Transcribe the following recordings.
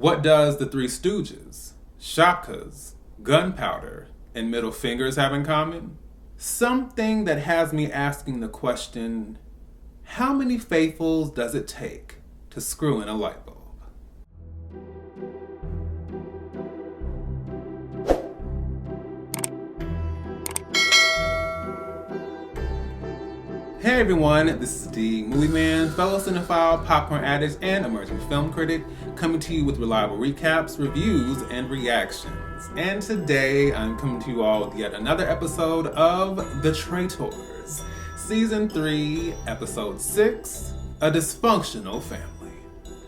What does the Three Stooges, Shakas, Gunpowder, and Middle Fingers have in common? Something that has me asking the question, how many faithfuls does it take to screw in a light bulb? Hey everyone, this is the Movie Man, fellow cinephile, popcorn addict, and emerging film critic, coming to you with reliable recaps, reviews, and reactions. And today, I'm coming to you all with yet another episode of The Traitors, Season 3, Episode 6, A Dysfunctional Family.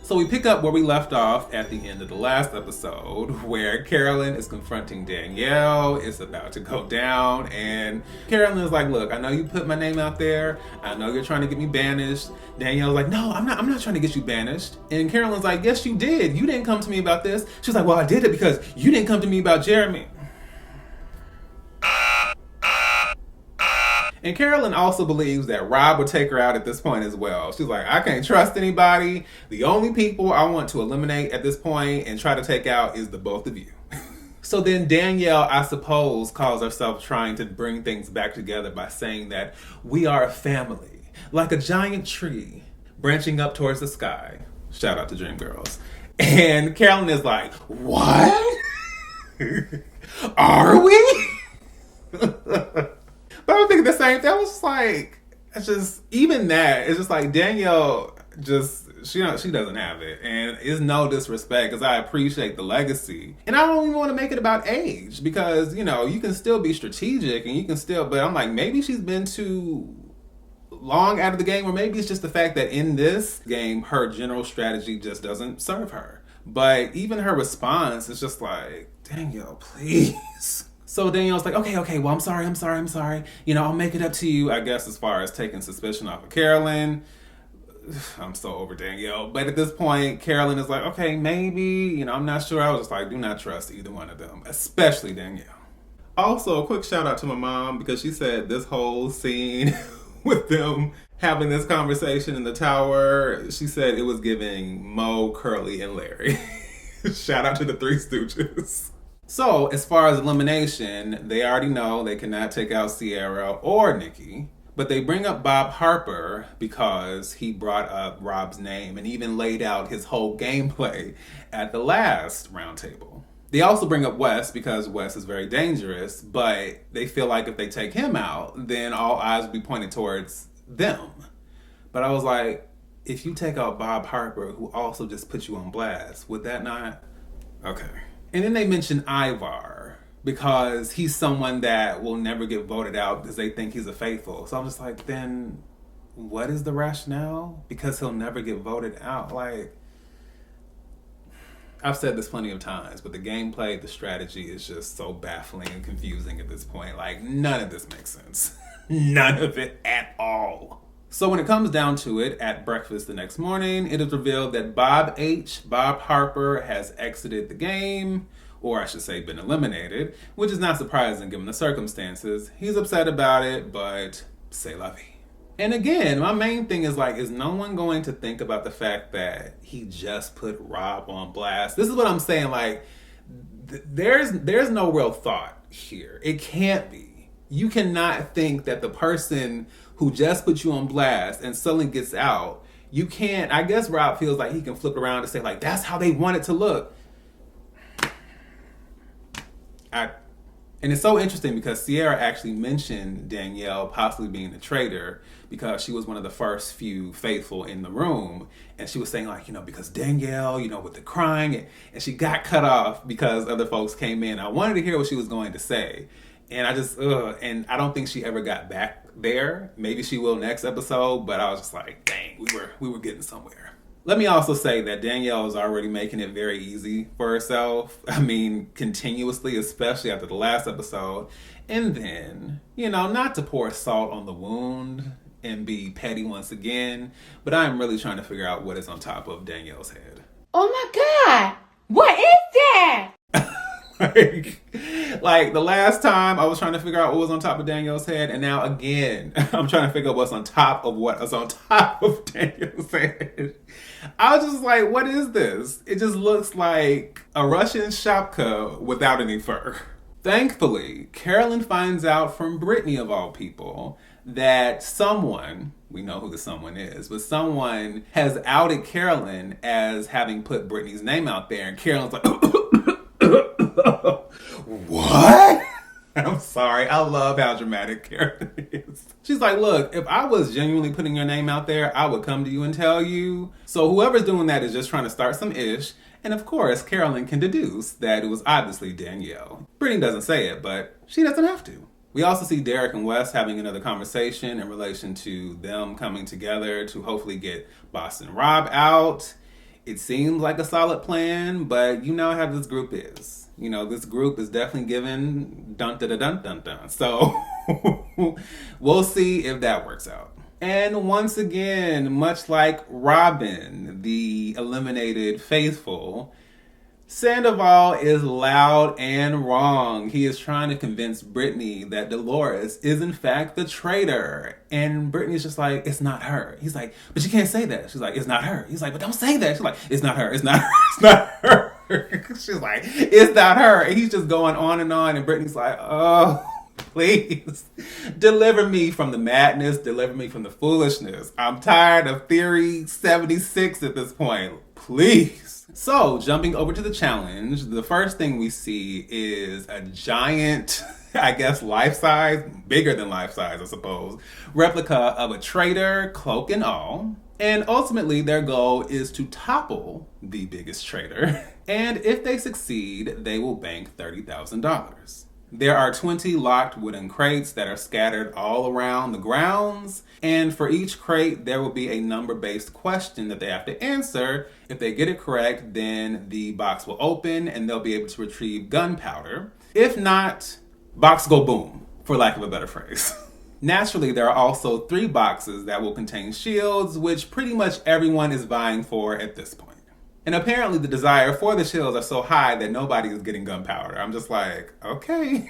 So we pick up where we left off at the end of the last episode, where Carolyn is confronting Danielle. It's about to go down, and Carolyn is like, look, I know you put my name out there. I know you're trying to get me banished. Danielle's like, no, I'm not trying to get you banished. And Carolyn's like, yes, you did. You didn't come to me about this. She's like, well, I did it because you didn't come to me about Jeremy. And Carolyn also believes that Rob would take her out at this point as well. She's like, I can't trust anybody. The only people I want to eliminate at this point and try to take out is the both of you. So then Danielle, I suppose, calls herself trying to bring things back together by saying that we are a family, like a giant tree branching up towards the sky. Shout out to Dreamgirls. And Carolyn is like, what? Are we? But I was thinking the same thing. I was just like, it's just, even that, it's just like Danielle she doesn't have it. And it's no disrespect because I appreciate the legacy. And I don't even want to make it about age because, you can still be strategic and you can still, but I'm like, maybe she's been too long out of the game, or maybe it's just the fact that in this game, her general strategy just doesn't serve her. But even her response is just like, Danielle, please. So Danielle's like, okay, well, I'm sorry. I'll make it up to you, I guess, as far as taking suspicion off of Carolyn. I'm so over Danielle. But at this point, Carolyn is like, okay, maybe, I'm not sure. I was just like, do not trust either one of them, especially Danielle. Also, a quick shout out to my mom because she said this whole scene with them having this conversation in the tower, she said it was giving Mo, Curly, and Larry. Shout out to the Three Stooges. So, as far as elimination, they already know they cannot take out Ciara or Nikki, but they bring up Bob Harper because he brought up Rob's name and even laid out his whole gameplay at the last roundtable. They also bring up WES because WES is very dangerous, but they feel like if they take him out, then all eyes will be pointed towards them. But I was like, if you take out Bob Harper, who also just put you on blast, would that not? Okay. And then they mention Ivar because he's someone that will never get voted out because they think he's a faithful. So I'm just like, then what is the rationale? Because he'll never get voted out. Like, I've said this plenty of times, but the gameplay, the strategy is just so baffling and confusing at this point. Like, none of this makes sense. None of it at all. So when it comes down to it, at breakfast the next morning, it is revealed that Bob Harper, has exited the game, or I should say been eliminated, which is not surprising given the circumstances. He's upset about it, but c'est la vie. And again, my main thing is like, is no one going to think about the fact that he just put Rob on blast? This is what I'm saying, like, there's no real thought here. It can't be. You cannot think that the person who just put you on blast and suddenly gets out, you can't, I guess Rob feels like he can flip around and say like, that's how they want it to look. And it's so interesting because Ciara actually mentioned Danielle possibly being the traitor because she was one of the first few faithful in the room. And she was saying like, because Danielle, with the crying, and she got cut off because other folks came in. I wanted to hear what she was going to say. And and I don't think she ever got back there. Maybe she will next episode, but I was just like, dang, we were getting somewhere. Let me also say that Danielle is already making it very easy for herself. I mean, continuously, especially after the last episode. And then, not to pour salt on the wound and be petty once again, but I'm really trying to figure out what is on top of Danielle's head. Oh my God, what is that? Like, the last time I was trying to figure out what was on top of Danielle's head, and now again, I'm trying to figure out what's on top of what is on top of Danielle's head. I was just like, what is this? It just looks like a Russian shapka without any fur. Thankfully, Carolyn finds out from Britney, of all people, that someone, we know who the someone is, but someone has outed Carolyn as having put Britney's name out there, and Carolyn's like, what? I'm sorry. I love how dramatic Carolyn is. She's like, look, if I was genuinely putting your name out there, I would come to you and tell you. So whoever's doing that is just trying to start some ish. And of course, Carolyn can deduce that it was obviously Danielle. Britney doesn't say it, but she doesn't have to. We also see Derek and Wes having another conversation in relation to them coming together to hopefully get Boston Rob out. It seems like a solid plan, but you know how this group is. You know, this group is definitely given dun-da-da-dun-dun-dun. So we'll see if that works out. And once again, much like Robyn, the eliminated faithful, Sandoval is loud and wrong. He is trying to convince Britney that Dolores is in fact the traitor. And Britney's just like, it's not her. He's like, but you can't say that. She's like, it's not her. He's like, but don't say that. She's like, it's not her. It's not her. It's not her. She's like, it's not her. And he's just going on. And Britney's like, oh, please deliver me from the madness. Deliver me from the foolishness. I'm tired of Theory 76 at this point. Please. So, jumping over to the challenge, the first thing we see is a giant, I guess life-size, bigger than life-size, I suppose, replica of a traitor, cloak and all. And ultimately, their goal is to topple the biggest traitor. And if they succeed, they will bank $30,000. There are 20 locked wooden crates that are scattered all around the grounds. And for each crate, there will be a number-based question that they have to answer. If they get it correct, then the box will open and they'll be able to retrieve gunpowder. If not, box go boom, for lack of a better phrase. Naturally, there are also 3 boxes that will contain shields, which pretty much everyone is vying for at this point. And apparently the desire for the shields are so high that nobody is getting gunpowder. I'm just like, okay.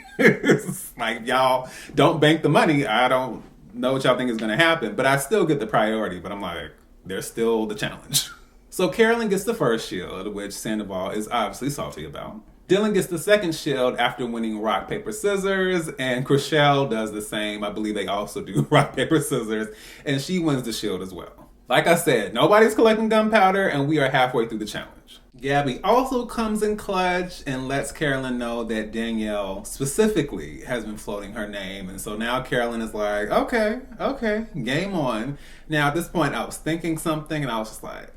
Like, y'all don't bank the money. I don't know what y'all think is going to happen. But I still get the priority. But I'm like, there's still the challenge. So Carolyn gets the first shield, which Sandoval is obviously salty about. Dylan gets the second shield after winning rock, paper, scissors. And Chrishell does the same. I believe they also do rock, paper, scissors. And she wins the shield as well. Like I said, nobody's collecting gunpowder, and we are halfway through the challenge. Gabby also comes in clutch and lets Carolyn know that Danielle specifically has been floating her name. And so now Carolyn is like, okay, game on. Now at this point, I was thinking something, and I was just like,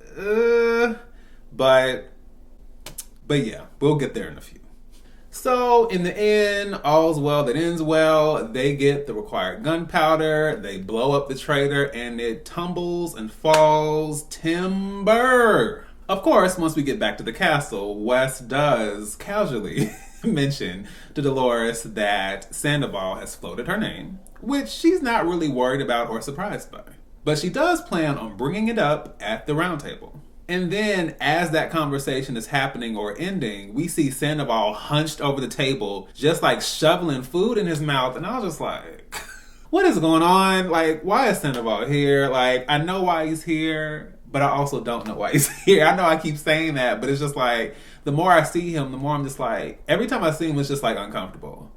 but yeah, we'll get there in a few. So, in the end, all's well that ends well. They get the required gunpowder, they blow up the traitor, and it tumbles and falls timber. Of course, once we get back to the castle, Wes does casually mention to Dolores that Sandoval has floated her name, which she's not really worried about or surprised by. But she does plan on bringing it up at the roundtable. And then, as that conversation is happening or ending, we see Sandoval hunched over the table, just like shoveling food in his mouth. And I was just like, what is going on? Like, why is Sandoval here? Like, I know why he's here, but I also don't know why he's here. I know I keep saying that, but it's just like, the more I see him, the more I'm just like, every time I see him, it's just like uncomfortable.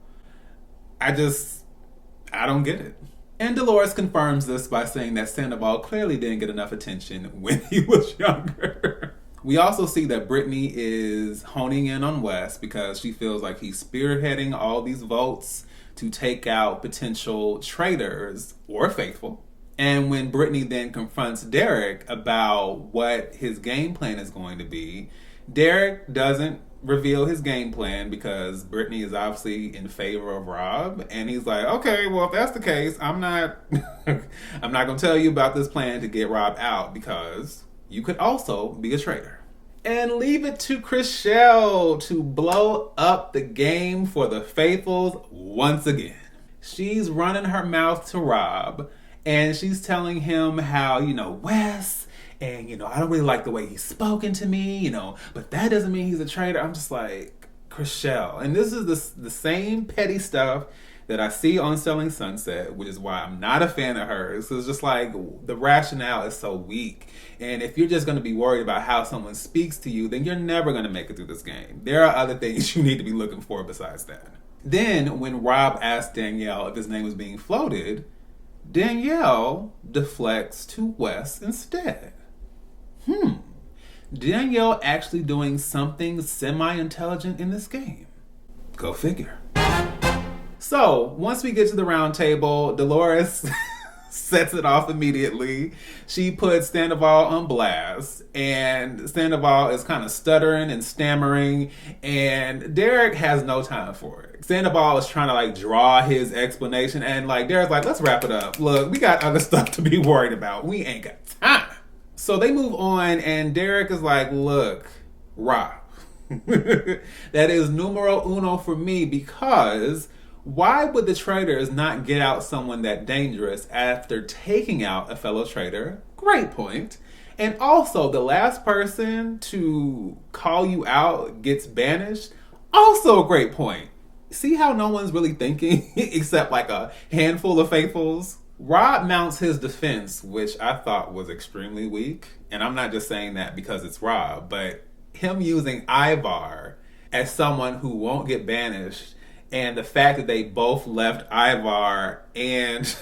I don't get it. And Dolores confirms this by saying that Sandoval clearly didn't get enough attention when he was younger. We also see that Britney is honing in on Wes because she feels like he's spearheading all these votes to take out potential traitors or faithful. And when Britney then confronts Derek about what his game plan is going to be, Derek doesn't reveal his game plan because Britney is obviously in favor of Rob, and he's like, okay, well, if that's the case, I'm not gonna tell you about this plan to get Rob out because you could also be a traitor. And leave it to Chrishell to blow up the game for the faithfuls once again. She's running her mouth to Rob, and she's telling him how, Wes, and, I don't really like the way he's spoken to me, but that doesn't mean he's a traitor. I'm just like, Chrishell. And this is the same petty stuff that I see on Selling Sunset, which is why I'm not a fan of hers. So it's just like the rationale is so weak. And if you're just going to be worried about how someone speaks to you, then you're never going to make it through this game. There are other things you need to be looking for besides that. Then when Rob asked Danielle if his name was being floated, Danielle deflects to WES instead. Danielle actually doing something semi-intelligent in this game. Go figure. So, once we get to the round table, Dolores sets it off immediately. She puts Sandoval on blast, and Sandoval is kind of stuttering and stammering, and Derek has no time for it. Sandoval is trying to like draw his explanation, and like Derek's like, let's wrap it up. Look, we got other stuff to be worried about. We ain't got time. So they move on, and Derek is like, look, Rob, that is numero uno for me, because why would the traitors not get out someone that dangerous after taking out a fellow traitor? Great point. And also, the last person to call you out gets banished? Also a great point. See how no one's really thinking except like a handful of faithfuls? Rob mounts his defense, which I thought was extremely weak. And I'm not just saying that because it's Rob, but him using Ivar as someone who won't get banished, and the fact that they both left Ivar and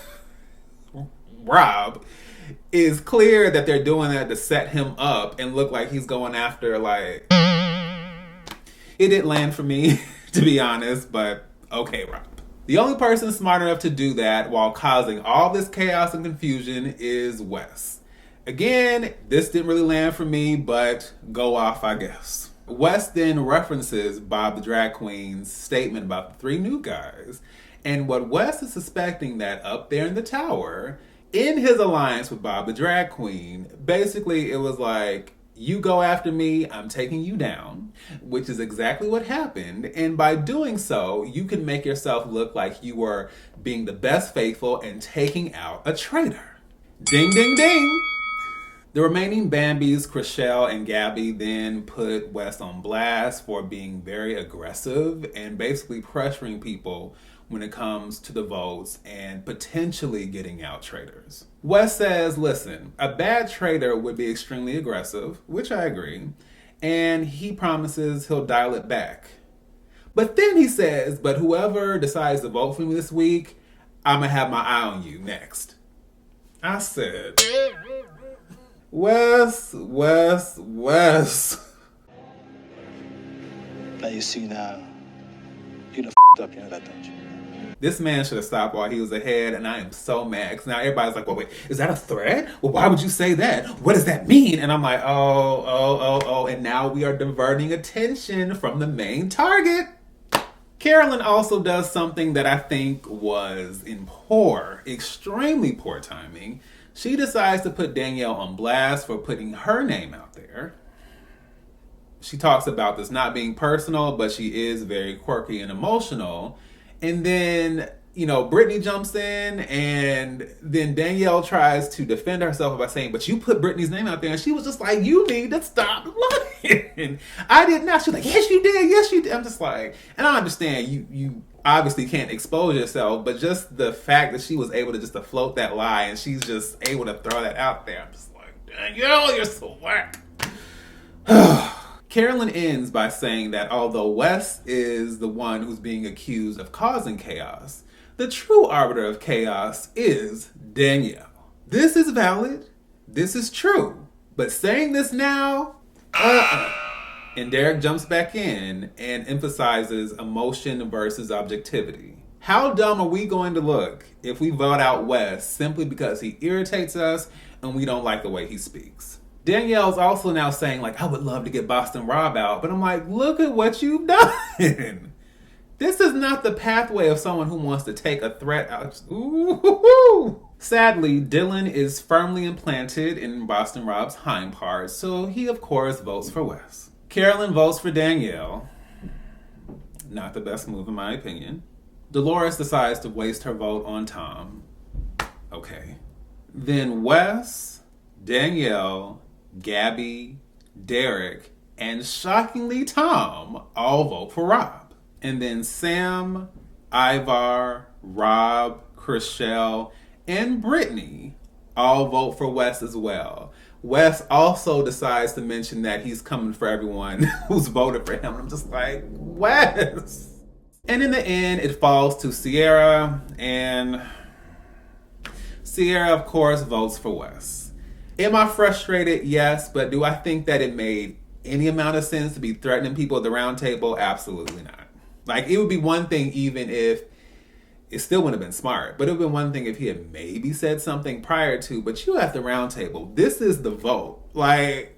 Rob is clear that they're doing that to set him up and look like he's going after, like... It didn't land for me, to be honest, but okay, Rob. The only person smart enough to do that while causing all this chaos and confusion is WES. Again, this didn't really land for me, but go off, I guess. WES then references Bob the Drag Queen's statement about the 3 new guys, and what WES is suspecting that up there in the tower, in his alliance with Bob the Drag Queen, basically it was like, you go after me, I'm taking you down, which is exactly what happened, and by doing so, you can make yourself look like you were being the best faithful and taking out a traitor. Ding, ding, ding! The remaining Bambis, Chrishell and Gabby, then put WES on blast for being very aggressive and basically pressuring people when it comes to the votes and potentially getting out traitors. WES says, listen, a bad traitor would be extremely aggressive, which I agree, and he promises he'll dial it back. But then he says, but whoever decides to vote for me this week, I'm gonna have my eye on you next. I said... WES. Now you see now, you done up, you know that, don't you? This man should have stopped while he was ahead, and I am so mad. Because now everybody's like, well, wait, is that a threat? Well, why would you say that? What does that mean? And I'm like, oh. And now we are diverting attention from the main target. Carolyn also does something that I think was in extremely poor timing. She decides to put Danielle on blast for putting her name out there. She talks about this not being personal, but she is very quirky and emotional. And then, Britney jumps in, and then Danielle tries to defend herself by saying, but you put Britney's name out there. And she was just like, you need to stop lying. I did not. She was like, yes, you did. I'm just like, and I understand you obviously can't expose yourself, but just the fact that she was able to just to float that lie and she's just able to throw that out there, I'm just like, Danielle, you're so whack. Carolyn ends by saying that although WES is the one who's being accused of causing chaos, the true arbiter of chaos is Danielle. This is valid. This is true. But saying this now, And Derek jumps back in and emphasizes emotion versus objectivity. How dumb are we going to look if we vote out WES simply because he irritates us and we don't like the way he speaks? Danielle's also now saying, I would love to get Boston Rob out, but I'm like, look at what you've done. This is not the pathway of someone who wants to take a threat out. Ooh. Sadly, Dylan is firmly implanted in Boston Rob's hind part, so he of course votes for WES. Carolyn votes for Danielle. Not the best move in my opinion. Dolores decides to waste her vote on Tom. Okay. Then WES, Danielle, Gabby, Derek, and shockingly Tom all vote for Rob. And then Sam, Ivar, Rob, Chrishell, and Britney all vote for WES as well. WES also decides to mention that he's coming for everyone who's voted for him. I'm just like, WES! And in the end, it falls to Ciara, and Ciara, of course, votes for WES. Am I frustrated? Yes, but do I think that it made any amount of sense to be threatening people at the round table? Absolutely not. Like, it would be one thing even if it still wouldn't have been smart, but it would have been one thing if he had maybe said something prior to, but you at the round table, this is the vote. Like,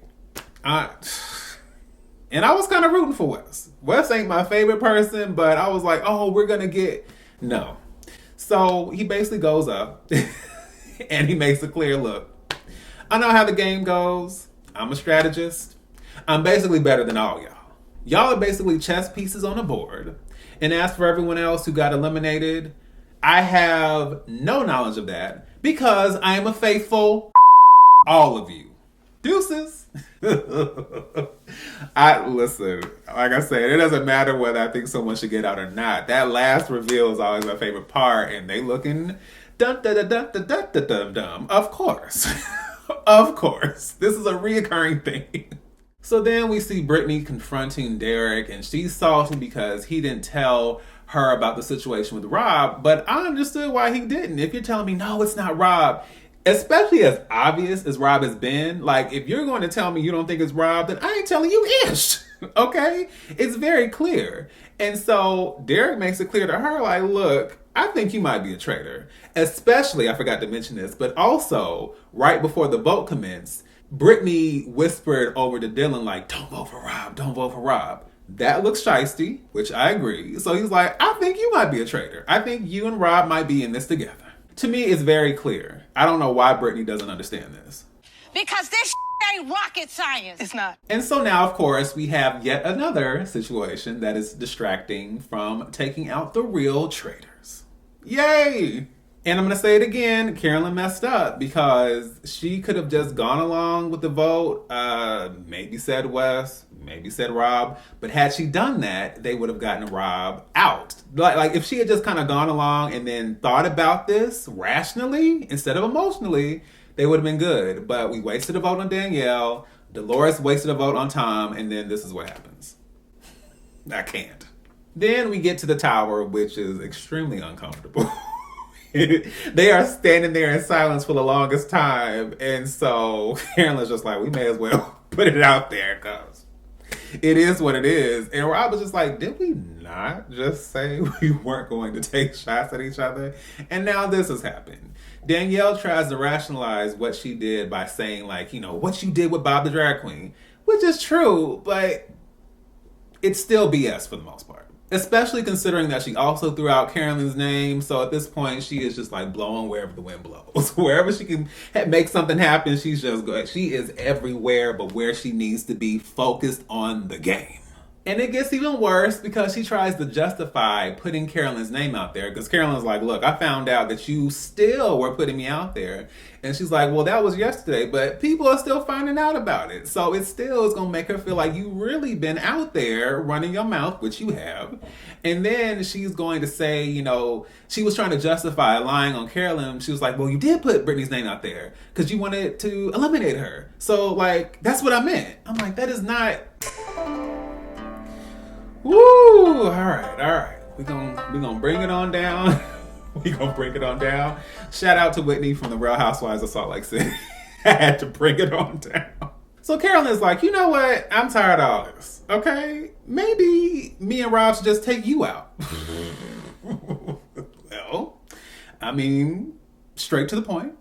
and I was kind of rooting for WES. WES ain't my favorite person, but I was like, oh, we're going to get, no. So he basically goes up and he makes a clear look. I know how the game goes. I'm a strategist. I'm basically better than all y'all. Y'all are basically chess pieces on a board. And as for everyone else who got eliminated, I have no knowledge of that because I am a faithful all of you. Deuces. Listen, like I said, it doesn't matter whether I think someone should get out or not. That last reveal is always my favorite part, and they looking dun dun dun dun dun dun dun dun dun. Of course. Of course. This is a reoccurring thing. So then we see Britney confronting Derek, and she's salty because he didn't tell her about the situation with Rob, but I understood why he didn't. If you're telling me, no, it's not Rob, especially as obvious as Rob has been, like, if you're going to tell me you don't think it's Rob, then I ain't telling you ish, okay? It's very clear. And so Derek makes it clear to her, like, look, I think you might be a traitor. Especially, I forgot to mention this, but also, right before the vote commenced, Britney whispered over to Dylan, like, don't vote for Rob, don't vote for Rob. That looks shiesty, which I agree. So he's like, I think you might be a traitor. I think you and Rob might be in this together. To me, it's very clear. I don't know why Britney doesn't understand this. Because this ain't rocket science. It's not. And so now, of course, we have yet another situation that is distracting from taking out the real traitors. Yay! And I'm going to say it again, Carolyn messed up because she could have just gone along with the vote, maybe said WES, maybe said Rob, but had she done that, they would have gotten Rob out. Like if she had just kind of gone along and then thought about this rationally instead of emotionally, they would have been good. But we wasted a vote on Danielle, Dolores wasted a vote on Tom, and then this is what happens. I can't. Then we get to the tower, which is extremely uncomfortable. They are standing there in silence for the longest time. And so Carolyn's just like, we may as well put it out there because it is what it is. And Rob was just like, did we not just say we weren't going to take shots at each other? And now this has happened. Danielle tries to rationalize what she did by saying, like, you know, what you did with Bob the Drag Queen, which is true, but it's still BS for the most part. Especially considering that she also threw out Carolyn's name. So at this point, she is just like blowing wherever the wind blows. Wherever she can make something happen, she's just going. She is everywhere but where she needs to be, focused on the game. And it gets even worse because she tries to justify putting Carolyn's name out there. Because Carolyn's like, look, I found out that you still were putting me out there. And she's like, well, that was yesterday, but people are still finding out about it. So it still is going to make her feel like you really been out there running your mouth, which you have. And then she's going to say, you know, she was trying to justify lying on Carolyn. She was like, well, you did put Britney's name out there because you wanted to eliminate her. So, like, that's what I meant. I'm like, that is not... Woo! All right. We're gonna bring it on down. We're gonna bring it on down. Shout out to Whitney from the Real Housewives of Salt Lake City. I had to bring it on down. So Carolyn's like, you know what? I'm tired of all this. Okay? Maybe me and Rob should just take you out. Well, I mean, straight to the point.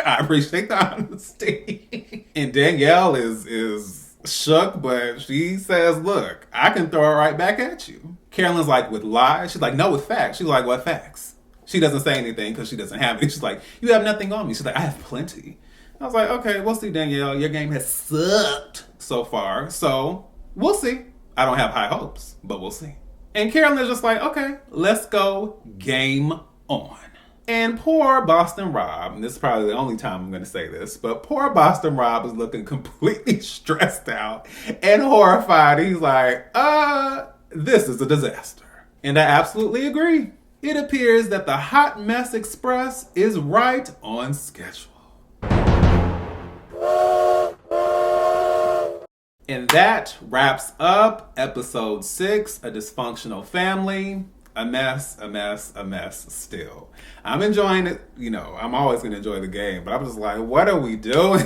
I appreciate the honesty. And Danielle is shook, but she says, look, I can throw it right back at you. Carolyn's like, with lies? She's like, no, with facts. She's like, what facts? She doesn't say anything because she doesn't have it. She's like, you have nothing on me. She's like, I have plenty. I was like, okay, we'll see, Danielle. Your game has sucked so far, so we'll see. I don't have high hopes, but we'll see. And Carolyn's just like, okay, let's go game on. And poor Boston Rob, and this is probably the only time I'm going to say this, but poor Boston Rob is looking completely stressed out and horrified. He's like, this is a disaster. And I absolutely agree. It appears that the Hot Mess Express is right on schedule. And that wraps up episode 6, A Dysfunctional Family. A mess still. I'm enjoying it. You know, I'm always going to enjoy the game, but I'm just like, what are we doing?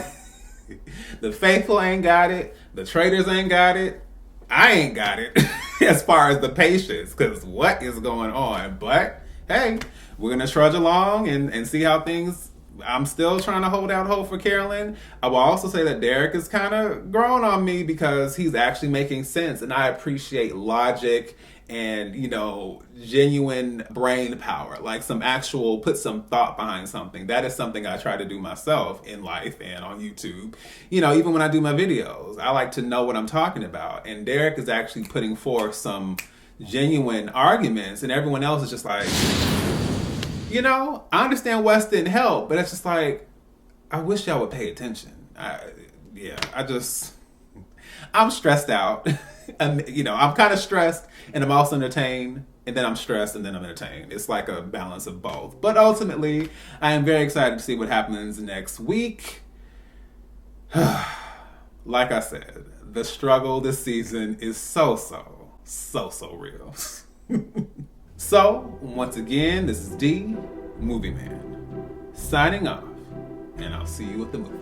The faithful ain't got it. The traitors ain't got it. I ain't got it as far as the patience, because what is going on? But hey, we're going to trudge along and see how things... I'm still trying to hold out hope for Carolyn. I will also say that Derek is kind of growing on me because he's actually making sense, and I appreciate logic and, you know, genuine brain power, like some actual, put some thought behind something. That is something I try to do myself in life and on YouTube. You know, even when I do my videos, I like to know what I'm talking about. And Derek is actually putting forth some genuine arguments, and everyone else is just like, you know, I understand WES didn't help, but it's just like, I wish y'all would pay attention. I'm stressed out. You know, I'm kind of stressed and I'm also entertained, and then I'm stressed and then I'm entertained. It's like a balance of both. But ultimately, I am very excited to see what happens next week. Like I said, the struggle this season is so real. So, once again, this is D, Movie Man, signing off, and I'll see you at the movie.